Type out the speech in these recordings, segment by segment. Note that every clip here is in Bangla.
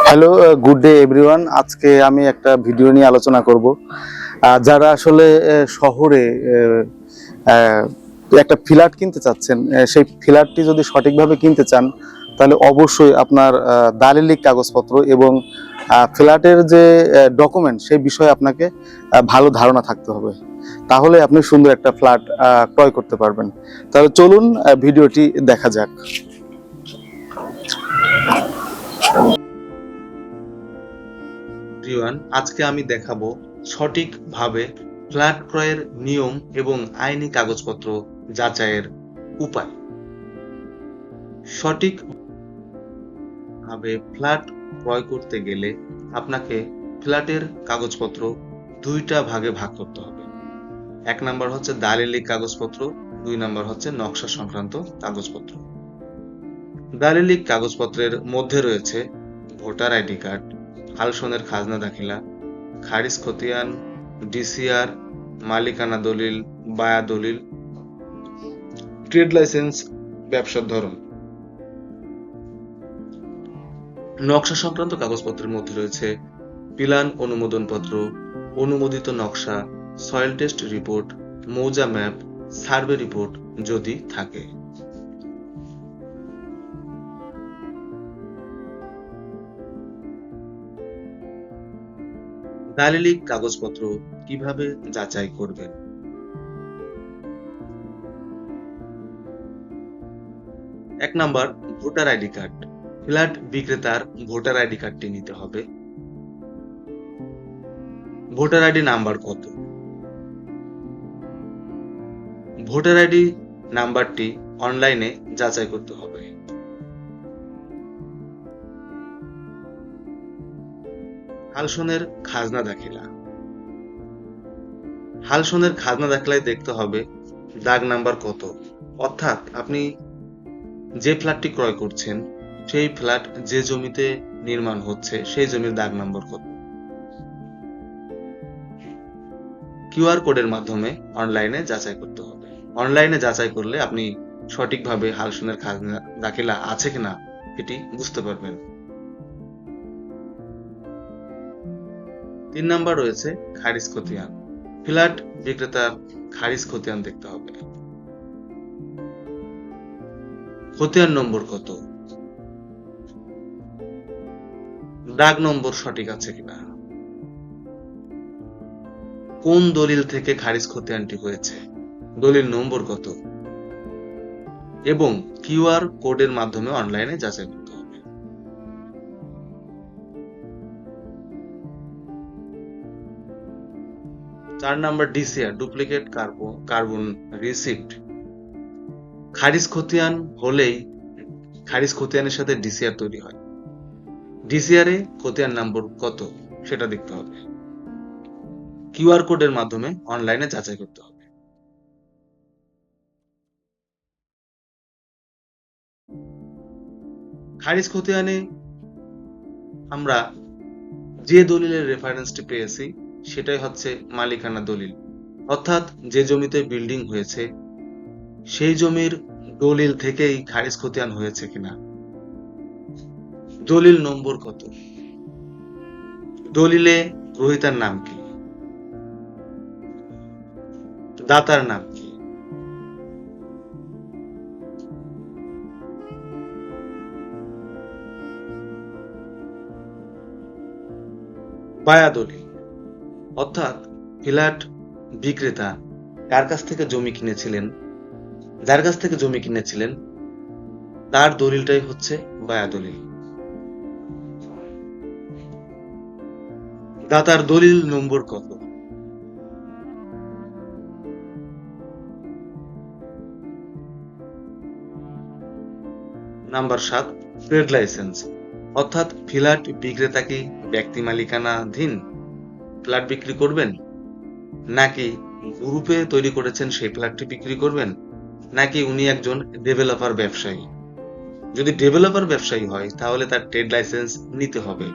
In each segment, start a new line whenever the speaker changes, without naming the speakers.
Hello, good day everyone. আজকে আমি একটা ভিডিও নিয়ে আলোচনা করব। যারা আসলে শহরে আহ, একটা ফ্ল্যাট কিনতে চাচ্ছেন, সেই ফ্ল্যাটটি যদি সঠিকভাবে কিনতে চান তাহলে অবশ্যই আপনার দালিলিক কাগজপত্র এবং ফ্ল্যাটের যে ডকুমেন্ট সেই বিষয়ে আপনাকে ভালো ধারণা থাকতে হবে। তাহলে আপনি সুন্দর একটা ফ্ল্যাট ক্রয় করতে পারবেন। তাহলে চলুন ভিডিওটি দেখা যাক।
এভরিওয়ান, আজকে আমি দেখাবো সঠিকভাবে ফ্ল্যাট ক্রয়ের নিয়ম এবং আইনি কাগজপত্র যাচাইয়ের উপায়। সঠিকভাবে ফ্ল্যাট ক্রয় করতে গেলে আপনাকে ফ্ল্যাটের কাগজপত্র দুইটা ভাগে ভাগ করতে হবে। এক নাম্বার হচ্ছে দালিলিক কাগজপত্র, দুই নাম্বার হচ্ছে নকশা সংক্রান্ত কাগজপত্র। দালিলিক কাগজপত্রের মধ্যে রয়েছে ভোটার আইডি কার্ড, হালসনের খাজনা দাখিলা, খারিজ খতিয়ান, ডিসিআর, মালিকানা দলিল, বায়া দলিল, ট্রেড লাইসেন্স, ব্যবসার ধরন। নকশা সংক্রান্ত কাগজপত্রের মধ্যে রয়েছে প্ল্যান অনুমোদন পত্র, অনুমোদিত নকশা, সয়েল টেস্ট রিপোর্ট, মৌজা ম্যাপ, সার্ভে রিপোর্ট যদি থাকে। দালিলিক কাগজপত্র কিভাবে যাচাই করবেন? এক number, voter ID card. Flat বিক্রেতার ভোটার আইডি কার্ডটি নিতে হবে। ভোটার আইডি নাম্বার কত? ভোটার আইডি নাম্বারটি অনলাইনে যাচাই করতে হবে। হালসনের খাজনা দাখিলা। হালসনের খাজনা দাখিলায় দেখতে হবে দাগ নাম্বার কত, অর্থাৎ আপনি যে ফ্ল্যাটটি ক্রয় করছেন সেই ফ্ল্যাট যে জমিতে নির্মাণ হচ্ছে সেই জমির দাগ নাম্বার কত। কিউআর কোডের মাধ্যমে অনলাইনে যাচাই করতে হবে। অনলাইনে যাচাই করলে আপনি সঠিকভাবে হালসনের খাজনা দাখিলা আছে কিনা এটি বুঝতে পারবেন। 3 নাম্বার রয়েছে খারিজ খতিয়ান। ফ্ল্যাট বিক্রেতার খারিজ খতিয়ান দেখতে হবে। খতিয়ান নম্বর কত, দাগ নম্বর সঠিক আছে কিনা, কোন দলিল থেকে খারিজ খতিয়ানটি হয়েছে, দলিল নম্বর কত, এবং কিউআর কোডের মাধ্যমে অনলাইনে যাচাই করতে হবে। 4 number DCR, duplicate carbon receipt. খারিজ খতিয়ান হলেই খারিজ খতিয়ানের সাথে ডিসিআর তৈরি হয়। ডিসিআর এ খতিয়ান নম্বর কত সেটা দেখতে হবে। কিউআর কোডের মাধ্যমে অনলাইনে যাচাই করতে হবে। খারিজ খতিয়ানে আমরা যে দলিলের রেফারেন্সটি পেয়েছি সেটাই হচ্ছে মালিকানা দলিল, অর্থাৎ যে জমিতে বিল্ডিং হয়েছে সেই জমির দলিল থেকেই খারিজ খতিয়ান হয়েছে কিনা। দলিল নম্বর কত, দলিলে গ্রহীতার নাম কি, দাতার নাম কি, বায়া দলিল, অর্থাৎ ফ্ল্যাট বিক্রেতা কার কাছ থেকে জমি কিনেছিলেন, যার কাছ থেকে জমি কিনেছিলেন তার দলিলটাই হচ্ছে বায়া দলিল। দাতার দলিল নম্বর কত, নাম্বার 7, ট্রেড লাইসেন্স, অর্থাৎ ফ্ল্যাট বিক্রেতা কি ব্যক্তি মালিকানাধীন ফ্ল্যাট বিক্রি করবেন, নাকি গ্রুপে তৈরি করেছেন সেই ফ্ল্যাটটি বিক্রি করবেন, নাকি উনি একজন ডেভেলপার ব্যবসায়ী। যদি ডেভেলপার ব্যবসায়ী হয় তাহলে তার ট্রেড লাইসেন্স নিতে হবে।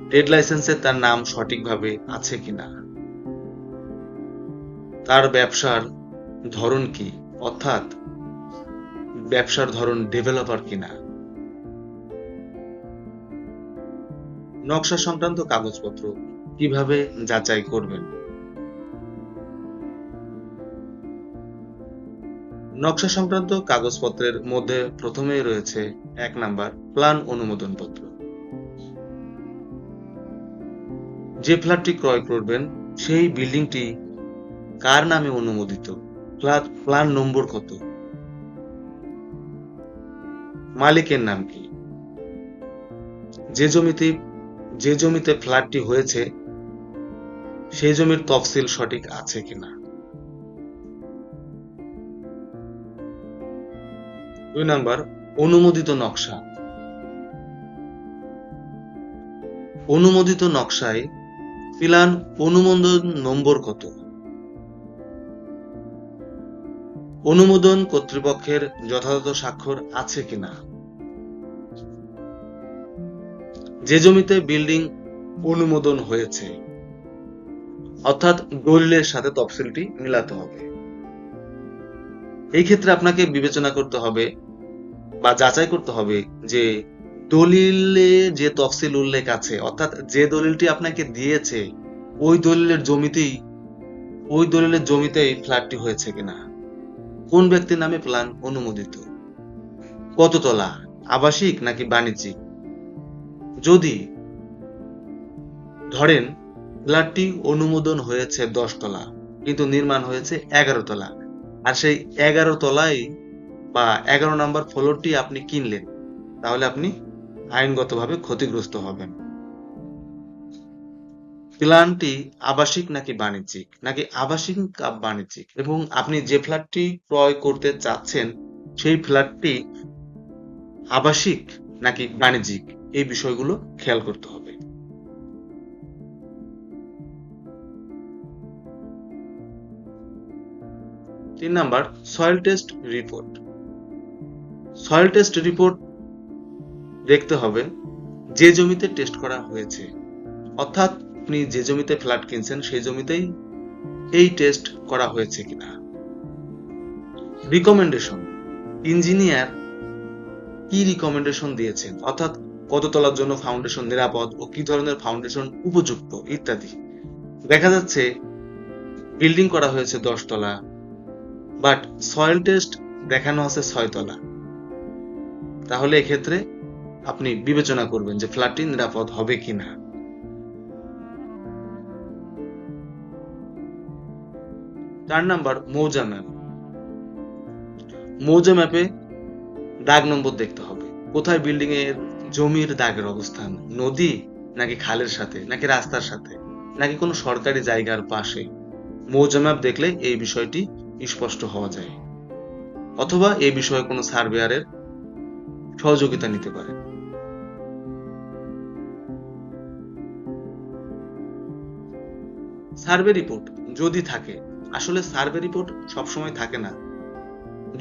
ট্রেড লাইসেন্সে তার নাম সঠিকভাবে আছে কিনা, তার ব্যবসার ধরন কি, অর্থাৎ ব্যবসার ধরন ডেভেলপার কিনা। নকশা সংক্রান্ত কাগজপত্র কিভাবে যাচাই করবেন? নকশা সংক্রান্ত কাগজপত্রের মধ্যে প্রথমেই রয়েছে 1 নাম্বার প্ল্যান অনুমোদন পত্র। যে ফ্ল্যাটটি ক্রয় করবেন সেই বিল্ডিংটি কার নামে অনুমোদিত, প্ল্যান নম্বর কত, মালিকের নাম কি, যে জমিতে ফ্ল্যাটটি হয়েছে সেই জমির তফসিল সঠিক আছে কিনা। 2 নাম্বার অনুমোদিত নকশা। অনুমোদিত নকশায় প্ল্যান অনুমোদন নম্বর কত, অনুমোদন কর্তৃপক্ষের যথাযথ স্বাক্ষর আছে কিনা, যে জমিতে বিল্ডিং অনুমোদন হয়েছে অর্থাৎ দলিলের সাথে তফসিলটি মিলাতে হবে। এই ক্ষেত্রে আপনাকে বিবেচনা করতে হবে বা যাচাই করতে হবে যে দলিলে যে তফসিল উল্লেখ আছে অর্থাৎ যে দলিলটি আপনাকে দিয়েছে ওই দলিলের জমিতেই ফ্ল্যাটটি হয়েছে কিনা, কোন ব্যক্তির নামে প্ল্যান অনুমোদিত, কত তলা, আবাসিক নাকি বাণিজ্যিক। যদি ধরেন ফ্ল্যাটটি অনুমোদন হয়েছে 10 তলা কিন্তু নির্মাণ হয়েছে 11 তলা, আর সেই 11 তলায় বা 11 নম্বর ফ্লোরটি আপনি কিনলেন, তাহলে আপনি আইনগতভাবে ক্ষতিগ্রস্ত হবেন। প্ল্যানটি আবাসিক নাকি বাণিজ্যিক এবং আপনি যে ফ্ল্যাটটি ক্রয় করতে চাচ্ছেন সেই ফ্ল্যাটটি আবাসিক নাকি বাণিজ্যিক, এই বিষয়গুলো খেয়াল করতে হবে। 3 number soil test report. Soil test report দেখতে হবে যে জমিতে টেস্ট করা হয়েছে, অর্থাৎ আপনি যে জমিতে ফ্ল্যাট কিনছেন সেই জমিতেই এই টেস্ট করা হয়েছে কিনা। রিকমেন্ডেশন, ইঞ্জিনিয়ার কি রিকমেন্ডেশন দিয়েছেন, অর্থাৎ কত তলার জন্য ফাউন্ডেশন নিরাপদ ও কি ধরনের ফাউন্ডেশন উপযুক্ত ইত্যাদি। দেখা যাচ্ছে বিল্ডিং করা হয়েছে 10 তলা বাট সয়েল টেস্ট দেখানো আছে 6 তলা, তাহলে এক্ষেত্রে আপনি বিবেচনা করবেন যে ফ্ল্যাটটি নিরাপদ হবে কিনা। 4 নাম্বার মৌজা ম্যাপ। মৌজা ম্যাপে দাগ নম্বর দেখতে হবে, কোথায় বিল্ডিং এর জমির দাগের অবস্থান, নদী নাকি খালের সাথে নাকি রাস্তার সাথে নাকি কোনো সরকারি জায়গার পাশে। মৌজা ম্যাপ দেখলে এই বিষয়টি স্পষ্ট হওয়া যায়, অথবা এই বিষয়ে কোনো সার্ভেয়ারের সহযোগিতা নিতে পারে। সার্ভে রিপোর্ট যদি থাকে, আসলে সার্ভে রিপোর্ট সবসময় থাকে না।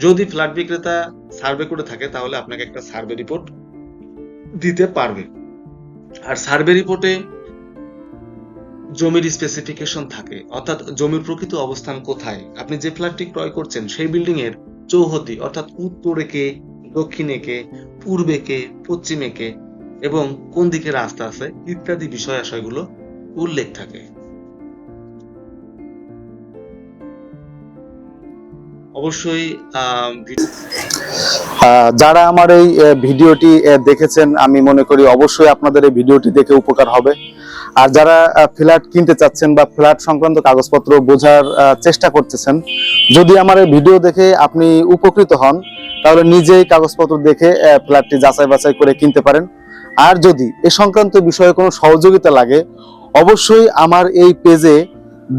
যদি ফ্ল্যাট বিক্রেতা সার্ভে করে থাকে তাহলে আপনাকে একটা সার্ভে রিপোর্ট দিতে পারবে, আর সার্ভে রিপোর্টে জমির স্পেসিফিকেশন থাকে, অর্থাৎ জমির প্রকৃত অবস্থান কোথায়, আপনি যে ফ্ল্যাটটি ক্রয় করছেন সেই বিল্ডিং এর চৌহদ্দি অর্থাৎ উত্তরে কে, দক্ষিণে কে, পূর্বে কে, পশ্চিমে কে এবং কোন দিকে রাস্তা আছে ইত্যাদি বিষয় আশয়গুলো উল্লেখ থাকে। অবশ্যই
যারা আমার এই ভিডিওটি দেখেছেন আমি মনে করি অবশ্যই আপনাদের এই ভিডিওটি দেখে উপকার হবে। আর যারা ফ্ল্যাট কিনতে চাচ্ছেন বা ফ্ল্যাট সংক্রান্ত কাগজপত্র বোঝার চেষ্টা করতেছেন, যদি আমার এই ভিডিও দেখে আপনি উপকৃত হন তাহলে নিজেই কাগজপত্র দেখে ফ্ল্যাটটি যাচাই বাছাই করে কিনতে পারেন। আর যদি এ সংক্রান্ত বিষয়ে কোনো সহযোগিতা লাগে অবশ্যই আমার এই পেজে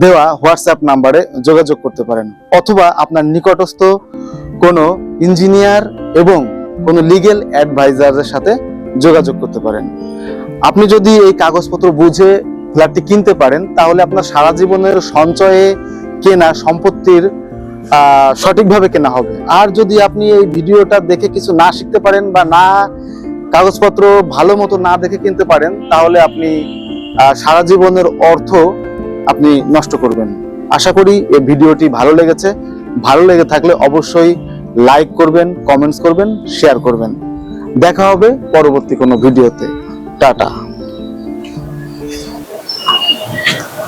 দেওয়া হোয়াটসঅ্যাপ নাম্বারে যোগাযোগ করতে পারেন, অথবা আপনার নিকটস্থ কোনো ইঞ্জিনিয়ার এবং কোনো লিগ্যাল অ্যাডভাইজারের সাথে যোগাযোগ করতে পারেন। আপনি যদি এই কাগজপত্র বুঝে ফ্ল্যাটটি কিনতে পারেন তাহলে আপনার সারা জীবনের সঞ্চয়ে কেনা সম্পত্তির সঠিকভাবে কেনা হবে। আর যদি আপনি এই ভিডিওটা দেখে কিছু না শিখতে পারেন বা না কাগজপত্র ভালো মতো না দেখে কিনতে পারেন তাহলে আপনি সারা জীবনের অর্থ আপনি নষ্ট করবেন। আশা করি এই ভিডিওটি ভালো লেগেছে। ভালো লেগে থাকলে অবশ্যই লাইক করবেন, কমেন্টস করবেন, শেয়ার করবেন। দেখা হবে পরবর্তী কোনো ভিডিওতে। টাটা।